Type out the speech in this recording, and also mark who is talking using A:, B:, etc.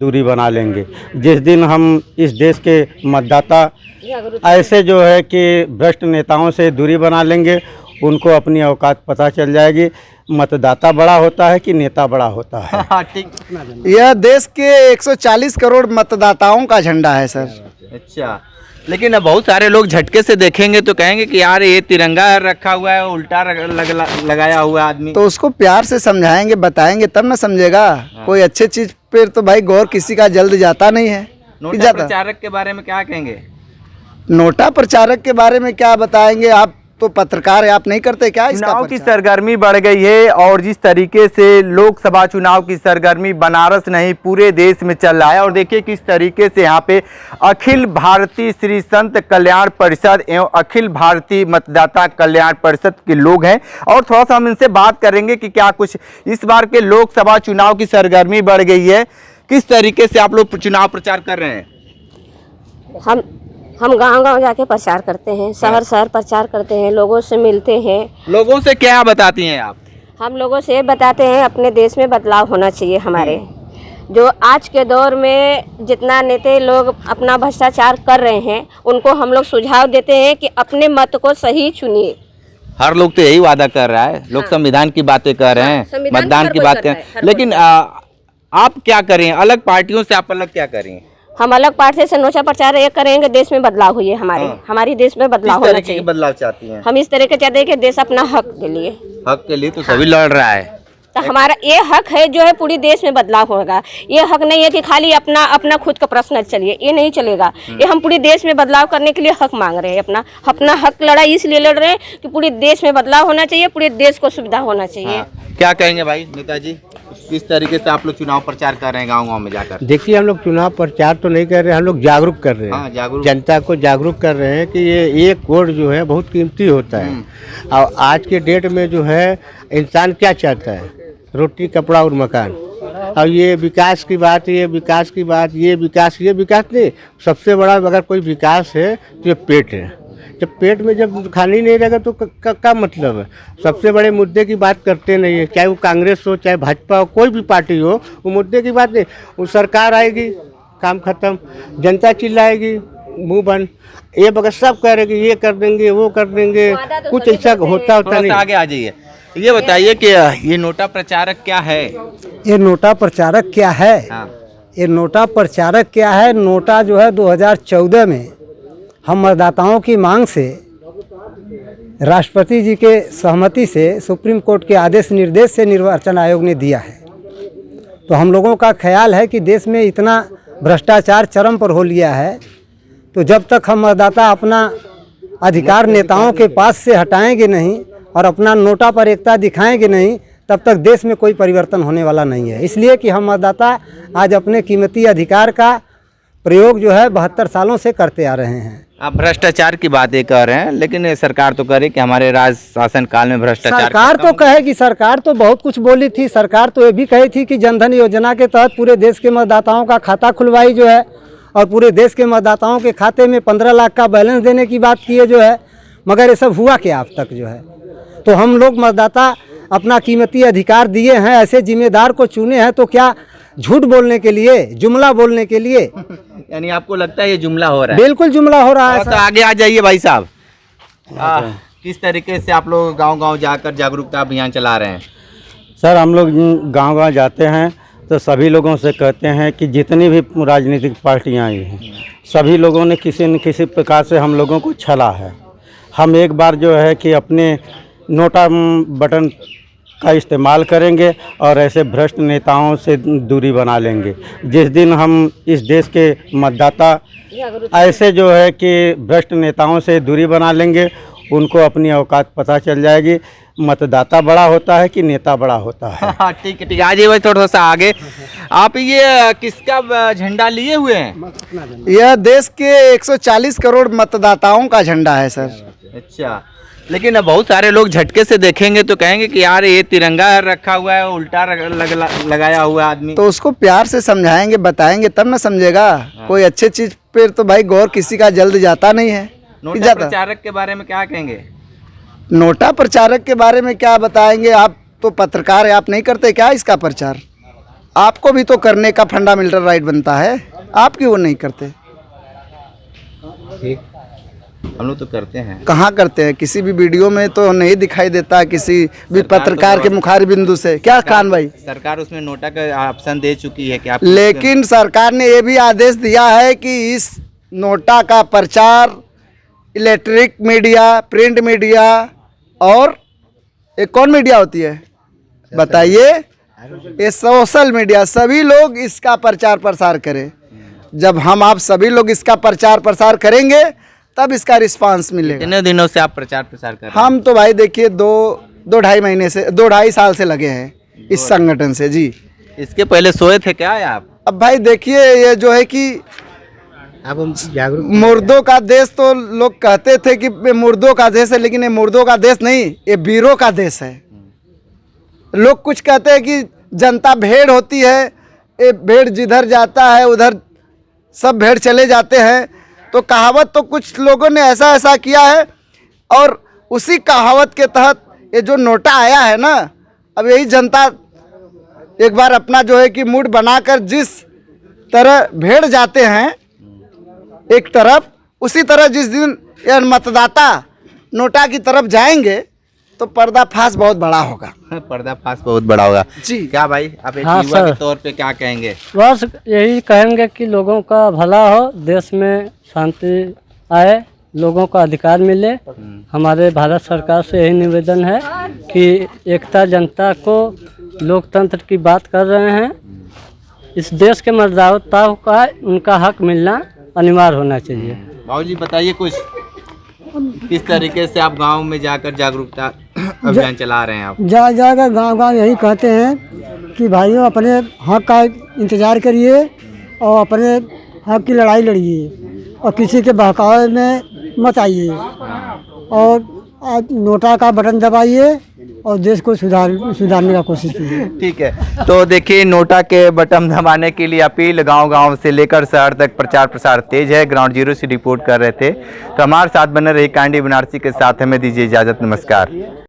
A: दूरी बना लेंगे। जिस दिन हम इस देश के मतदाता ऐसे जो है कि भ्रष्ट नेताओं से दूरी बना लेंगे, उनको अपनी औकात पता चल जाएगी। मतदाता बड़ा होता है कि नेता बड़ा होता है।
B: ठीक। यह देश के 140 करोड़ मतदाताओं का झंडा है सर।
C: अच्छा, लेकिन अब बहुत सारे लोग झटके से देखेंगे तो कहेंगे कि यार ये तिरंगा रखा हुआ है, उल्टा लगाया हुआ आदमी।
B: तो उसको प्यार से समझाएंगे, बताएंगे तब ना समझेगा। कोई अच्छे चीज पर तो भाई गौर किसी का जल्द जाता नहीं है।
C: नोटा प्रचारक के बारे में क्या कहेंगे?
B: नोटा प्रचारक के बारे में क्या बताएंगे? आप तो पत्रकार है, आप नहीं करते क्या इसका
C: चुनाव की सरगर्मी बढ़ गई है और जिस तरीके से लोकसभा चुनाव की सरगर्मी बनारस नहीं पूरे देश में चल रहा है। और देखिए किस तरीके से यहाँ पे अखिल भारतीय श्री संत कल्याण परिषद एवं अखिल भारतीय मतदाता कल्याण परिषद के लोग हैं और थोड़ा सा हम इनसे बात करेंगे कि क्या कुछ इस बार के लोकसभा चुनाव की सरगर्मी बढ़ गई है, किस तरीके से आप लोग चुनाव प्रचार कर रहे हैं?
D: हम गांव-गांव जाके प्रचार करते हैं, शहर प्रचार करते हैं, लोगों से मिलते हैं।
C: लोगों से क्या बताती हैं आप?
D: हम लोगों से बताते हैं अपने देश में बदलाव होना चाहिए हमारे। जो आज के दौर में जितना नेता लोग अपना भ्रष्टाचार कर रहे हैं, उनको हम लोग सुझाव देते हैं कि अपने मत को सही चुनिए।
C: हर लोग तो यही वादा कर रहा है, लोग संविधान की बातें कर रहे हैं, मतदान की बात कर रहे हैं, लेकिन आप क्या करें? अलग पार्टियों से आप अलग क्या करें?
D: हम अलग पार्टी से नोटा प्रचार ये करेंगे, देश में बदलाव हुई है हमारी देश में बदलाव होना चाहिए।
C: बदलाव चाहती हैं?
D: हम इस तरह के चाहते हैं कि देश अपना हक के लिए
C: तो सभी लड़ रहा है।
D: तो हमारा ये हक है जो है पूरी देश में बदलाव होगा। ये हक नहीं है कि खाली अपना खुद का प्रश्न चलिए, ये नहीं चलेगा। ये हम पूरे देश में बदलाव करने के लिए हक मांग रहे हैं। अपना हक लड़ाई इसलिए लड़ रहे हैं कि पूरे देश में बदलाव होना चाहिए, पूरे देश को सुविधा होना चाहिए।
C: क्या कहेंगे भाई नेताजी, किस तरीके से आप लोग चुनाव प्रचार कर रहे हैं गाँव-गाँव में जाकर?
A: देखिए, हम लोग चुनाव प्रचार तो नहीं कर रहे हैं, हम लोग जागरूक कर रहे हैं। जनता को जागरूक कर रहे हैं कि ये एक वोट जो है बहुत कीमती होता है। और आज के डेट में जो है इंसान क्या चाहता है? रोटी, कपड़ा और मकान। और ये विकास की बात, ये विकास नहीं। सबसे बड़ा अगर कोई विकास है तो ये पेट है। जब पेट में जब खानी नहीं रहेगा तो क्या मतलब है? सबसे बड़े मुद्दे की बात करते नहीं है, चाहे वो कांग्रेस हो, चाहे भाजपा हो, कोई भी पार्टी हो, वो मुद्दे की बात नहीं। वो सरकार आएगी, काम खत्म, जनता चिल्लाएगी, मुंह बंद। ये बगैर सब कह रहे कि ये कर देंगे, वो कर देंगे, कुछ ऐसा होता नहीं।
C: आगे आ जाइए, ये बताइए कि ये नोटा प्रचारक क्या है?
E: ये नोटा प्रचारक क्या है? ये नोटा प्रचारक क्या है? नोटा जो है 2014 में हम मतदाताओं की मांग से राष्ट्रपति जी के सहमति से सुप्रीम कोर्ट के आदेश निर्देश से निर्वाचन आयोग ने दिया है। तो हम लोगों का ख्याल है कि देश में इतना भ्रष्टाचार चरम पर हो लिया है, तो जब तक हम मतदाता अपना अधिकार नेताओं के पास से हटाएंगे नहीं और अपना नोटा पर एकता दिखाएंगे नहीं, तब तक देश में कोई परिवर्तन होने वाला नहीं है। इसलिए कि हम मतदाता आज अपने कीमती अधिकार का प्रयोग जो है 72 सालों से करते आ रहे हैं।
C: आप भ्रष्टाचार की बातें कर रहे हैं, लेकिन सरकार तो करे कि हमारे राज शासन काल में भ्रष्टाचार।
E: सरकार तो कहेगी, सरकार तो बहुत कुछ बोली थी। सरकार तो ये भी कही थी कि जनधन योजना के तहत पूरे देश के मतदाताओं का खाता खुलवाई जो है, और पूरे देश के मतदाताओं के खाते में 15 लाख का बैलेंस देने की बात की है जो है। मगर ये सब हुआ क्या अब तक जो है? तो हम लोग मतदाता अपना कीमती अधिकार दिए हैं, ऐसे जिम्मेदार को चुने हैं, तो क्या झूठ बोलने के लिए, जुमला बोलने के लिए?
C: यानी आपको लगता है ये जुमला हो रहा है?
E: बिल्कुल जुमला हो रहा है।
C: तो आगे आ जाइए भाई साहब, किस तरीके से आप लोग गांव-गांव जाकर जागरूकता अभियान चला रहे हैं?
A: सर, हम लोग गांव-गांव जाते हैं तो सभी लोगों से कहते हैं कि जितनी भी राजनीतिक पार्टियां आई हैं, सभी लोगों ने किसी न किसी प्रकार से हम लोगों को छला है। हम एक बार जो है कि अपने नोटा बटन का इस्तेमाल करेंगे और ऐसे भ्रष्ट नेताओं से दूरी बना लेंगे। जिस दिन हम इस देश के मतदाता ऐसे जो है कि भ्रष्ट नेताओं से दूरी बना लेंगे, उनको अपनी औकात पता चल जाएगी। मतदाता बड़ा होता है कि नेता बड़ा होता है?
C: ठीक है, आ जाइए भाई थोड़ा सा आगे। आप ये किसका झंडा लिए हुए हैं?
B: यह देश के 140 करोड़ मतदाताओं का झंडा है सर।
C: अच्छा, लेकिन अब बहुत सारे लोग झटके से देखेंगे तो कहेंगे कि यार ये तिरंगा रखा हुआ है, उल्टा लगाया हुआ आदमी।
B: तो उसको प्यार से समझाएंगे, बताएंगे तब ना समझेगा। कोई अच्छे चीज पर तो भाई गौर किसी का जल्द जाता नहीं है।
C: नोटा प्रचारक के बारे में क्या कहेंगे?
B: नोटा प्रचारक के बारे में क्या बताएंगे? आप तो पत्रकार है, आप नहीं करते क्या इसका प्रचार? आपको भी तो करने का फंडामेंटल राइट बनता है, आप क्यों वो नहीं करते?
C: ठीक, हम लोग तो करते हैं।
B: कहाँ करते हैं? किसी भी वीडियो में तो नहीं दिखाई देता किसी भी पत्रकार के मुखार बिंदु से। क्या कान भाई?
C: सरकार उसमें नोटा का ऑप्शन दे चुकी है कि आप,
B: लेकिन सरकार ने ये भी आदेश दिया है कि इस नोटा का प्रचार इलेक्ट्रिक मीडिया, प्रिंट मीडिया और एक कौन मीडिया होती है बताइए, ये सोशल मीडिया, सभी लोग इसका प्रचार प्रसार करें। जब हम आप सभी लोग इसका प्रचार प्रसार करेंगे तब इसका रिस्पांस मिलेगा।
C: कितने दिनों से आप प्रचार प्रसार कर रहे हैं?
B: हम तो भाई देखिए 2-2.5 साल से लगे हैं इस संगठन से जी।
C: इसके पहले सोए थे क्या आप?
B: अब भाई देखिए ये जो है कि
A: अब हम जागरूक
B: मुर्दों का देश तो लोग कहते थे कि मुर्दों का देश है, लेकिन ये मुर्दों का देश नहीं, ये वीरों का देश है। लोग कुछ कहते हैं कि जनता भेड़ होती है, ये भेड़ जिधर जाता है उधर सब भेड़ चले जाते हैं। तो कहावत तो कुछ लोगों ने ऐसा किया है और उसी कहावत के तहत ये जो नोटा आया है ना, अब यही जनता एक बार अपना जो है कि मूड बनाकर जिस तरह भेड़ जाते हैं एक तरफ, उसी तरह जिस दिन ये मतदाता नोटा की तरफ जाएंगे तो पर्दाफाश बहुत बड़ा होगा।
C: पर्दाफाश बहुत बड़ा होगा
B: जी।
C: क्या भाई आप एक
F: हाँ,
C: युवा के
F: सर।
C: तौर पे क्या कहेंगे?
F: बस यही कहेंगे कि लोगों का भला हो, देश में शांति आए, लोगों का अधिकार मिले। हमारे भारत सरकार से यही निवेदन है कि एकता जनता को लोकतंत्र की बात कर रहे हैं, इस देश के मर्यादाओं का उनका हक मिलना अनिवार्य होना चाहिए।
C: बाबूजी बताइए कुछ, किस तरीके से आप गांव में जाकर जागरूकता अभियान चला रहे हैं आप?
E: जाकर गांव यही कहते हैं कि भाइयों अपने हक का इंतज़ार करिए और अपने हक की लड़ाई लड़िए और किसी के बहकावे में मत आइए और नोटा का बटन दबाइए और देश को सुधारने का कोशिश कीजिए।
C: ठीक है, तो देखिए नोटा के बटन दबाने के लिए अपील गांव-गांव से लेकर शहर तक प्रचार प्रसार तेज है। ग्राउंड जीरो से रिपोर्ट कर रहे थे, तो हमारे साथ बने रही कांडी बनारसी के साथ हमें दीजिए इजाज़त। नमस्कार।